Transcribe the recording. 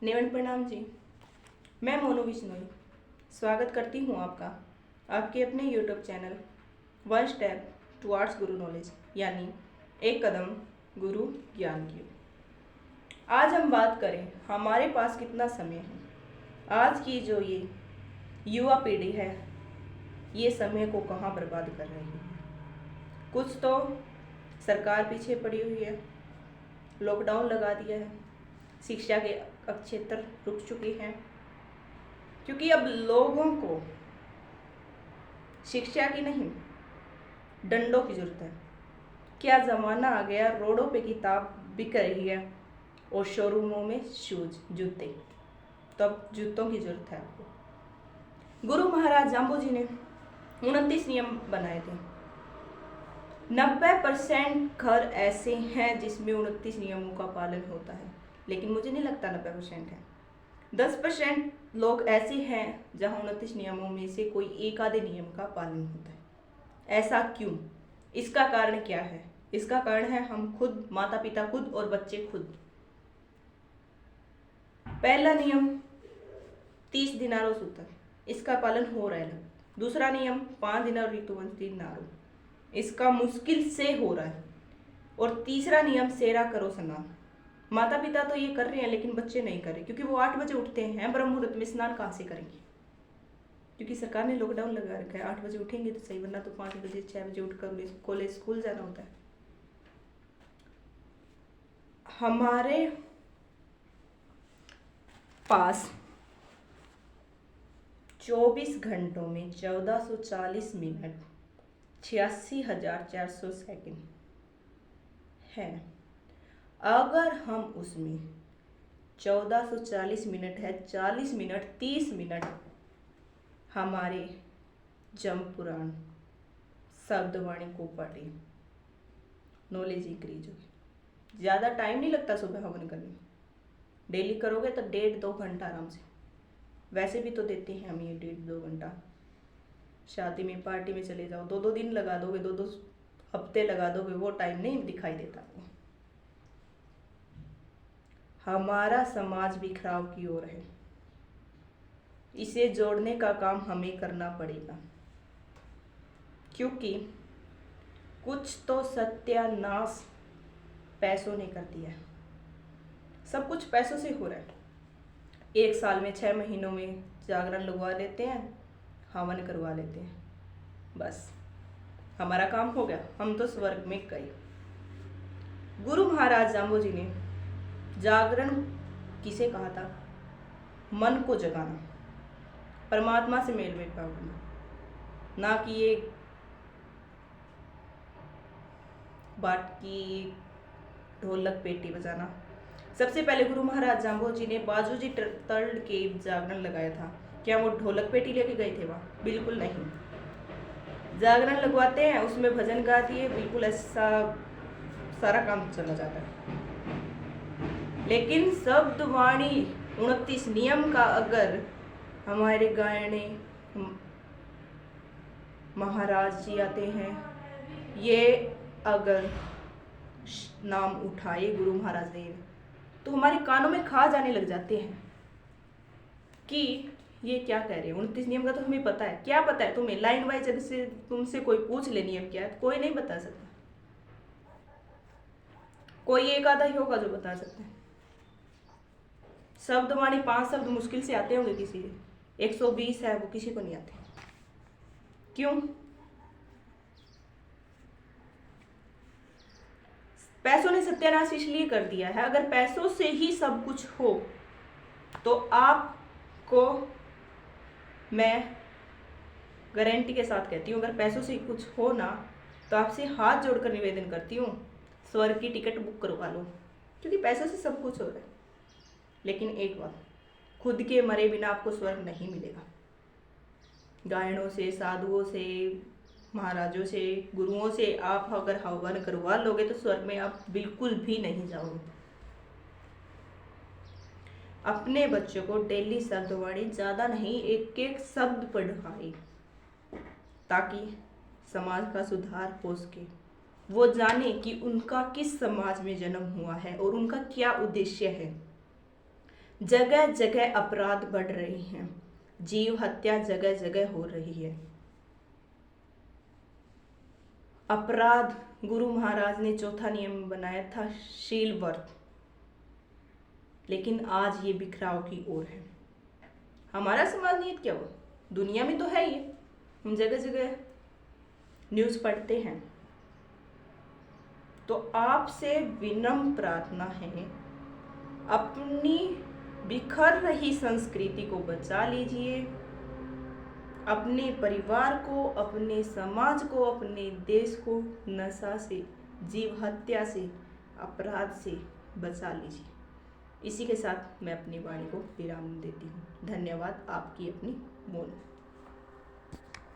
नेवन प्रणाम जी। मैं मोनू बिश्नोई स्वागत करती हूँ आपका आपके अपने YouTube channel one step towards गुरु नॉलेज यानी एक कदम गुरु ज्ञान की। आज हम बात करें हमारे पास कितना समय है। आज की जो ये युवा पीढ़ी है ये समय को कहाँ बर्बाद कर रही है। कुछ तो सरकार पीछे पड़ी हुई है, लॉकडाउन लगा दिया है, शिक्षा के क्षेत्र रुक चुके हैं क्योंकि अब लोगों को शिक्षा की नहीं डंडों की जरूरत है। क्या ज़माना आ गया, रोडों पे किताब बिक रही है और शोरूमों में शूज जूते, तो अब जूतों की जरूरत है आपको। गुरु महाराज जाम्बू जी ने 29 नियम बनाए थे। 90% घर ऐसे हैं जिसमें 29 नियमों का पालन होता है, लेकिन मुझे नहीं लगता 90% है। 10% लोग ऐसे हैं जहां 29 नियमों में से कोई एक आधे नियम का पालन होता है। ऐसा क्यों? इसका कारण क्या है? इसका कारण है हम खुद, माता पिता खुद और बच्चे खुद। पहला नियम 30 दिनारों सूत्र, इसका पालन हो रहा है। दूसरा नियम 5 दिनार ऋतुवंशी नारो, इसका मुश्किल से हो रहा है। और तीसरा नियम सेरा करो स्नान। माता पिता तो ये कर रहे हैं लेकिन बच्चे नहीं कर रहे क्योंकि वो 8 बजे उठते हैं, ब्रह्म मुहूर्त में स्नान कहाँ से करेंगे? क्योंकि सरकार ने लॉकडाउन लगा रखा है। 8 बजे उठेंगे तो सही, वरना तो 5 बजे 6 बजे उठकर कॉलेज स्कूल जाना होता है। हमारे पास 24 घंटों में 1440 मिनट 86,400 सेकंड है। अगर हम उसमें 1440 मिनट है, 40 मिनट 30 मिनट हमारे जम पुराण शब्दवाणी को पढ़े, नॉलेज इंक्रीज होगी। ज़्यादा टाइम नहीं लगता सुबह हवन करने में। डेली करोगे तो 1.5-2 घंटा आराम से। वैसे भी तो देते हैं हम ये 1.5-2 घंटा। शादी में, पार्टी में चले जाओ, 2-2 दिन लगा दोगे, 2-2 हफ्ते लगा दोगे, वो टाइम नहीं दिखाई देता। हमारा समाज बिखराव की ओर है, इसे जोड़ने का काम हमें करना पड़ेगा क्योंकि कुछ तो सत्यानाश पैसों ने कर दिया है। सब कुछ पैसों से हो रहा है। 1 साल में 6 महीनों में जागरण लगवा लेते हैं, हवन करवा लेते हैं, बस हमारा काम हो गया, हम तो स्वर्ग में गए। गुरु महाराज जाम्बू जी ने जागरण किसे कहा था? मन को जगाना, परमात्मा से मेल में पाना, ना कि ये बाटकी ढोलक पेटी बजाना। सबसे पहले गुरु महाराज जाम्बू जी ने बाजूजी तर्ड के जागरण लगाया था। क्या वो ढोलक पेटी लेके गए थे वहाँ? बिल्कुल नहीं। जागरण लगवाते हैं, उसमें भजन गा दिए, बिल्कुल ऐसा सारा काम चला जाता है। लेकिन शब्द वाणी 29 नियम का अगर हमारे गायने महाराज जी आते हैं, ये अगर नाम उठाए गुरु महाराज ने तो हमारे कानों में खा जाने लग जाते हैं कि ये क्या कह रहे हैं। 29 नियम का तो हमें पता है। क्या पता है तुम्हें? लाइन वाइज अगर से तुमसे कोई पूछ ले नियम क्या है, कोई नहीं बता सकता। कोई एक आधा ही होगा जो बता सकता है। शब्दवाणी 5 शब्द मुश्किल से आते होंगे किसी के, 120 है वो किसी को नहीं आते। क्यों? पैसों ने सत्यानाश इसलिए कर दिया है। अगर पैसों से ही सब कुछ हो तो आपको मैं गारंटी के साथ कहती हूँ, अगर पैसों से कुछ हो ना तो आपसे हाथ जोड़कर निवेदन करती हूँ, स्वर्ग की टिकट बुक करवा लो, क्योंकि पैसों से सब कुछ हो रहा है। लेकिन एक बात, खुद के मरे बिना आपको स्वर्ग नहीं मिलेगा। गायनों से, साधुओं से, महाराजों से, गुरुओं से आप अगर हवन करवा लोगे तो स्वर्ग में आप बिल्कुल भी नहीं जाओगे। अपने बच्चों को डेली शब्दवाणी, ज़्यादा नहीं, 1-1 शब्द पढ़ाए ताकि समाज का सुधार हो सके। वो जाने कि उनका किस समाज में जन्म हुआ है और उनका क्या उद्देश्य है। जगह जगह अपराध बढ़ रहे हैं, जीव हत्या जगह जगह हो रही है। अपराध, गुरु महाराज ने चौथा नियम बनाया था शील व्रत, लेकिन आज ये बिखराव की ओर है। हमारा समाज नियत क्या हो, दुनिया में तो है ये, हम जगह जगह न्यूज़ पढ़ते हैं। तो आपसे विनम्र प्रार्थना है, अपनी बिखर रही संस्कृति को बचा लीजिए, अपने परिवार को, अपने समाज को, अपने देश को नशा से, जीव हत्या से, अपराध से बचा लीजिए। इसी के साथ मैं अपनी वाणी को विराम देती हूँ। धन्यवाद। आपकी अपनी मोनू।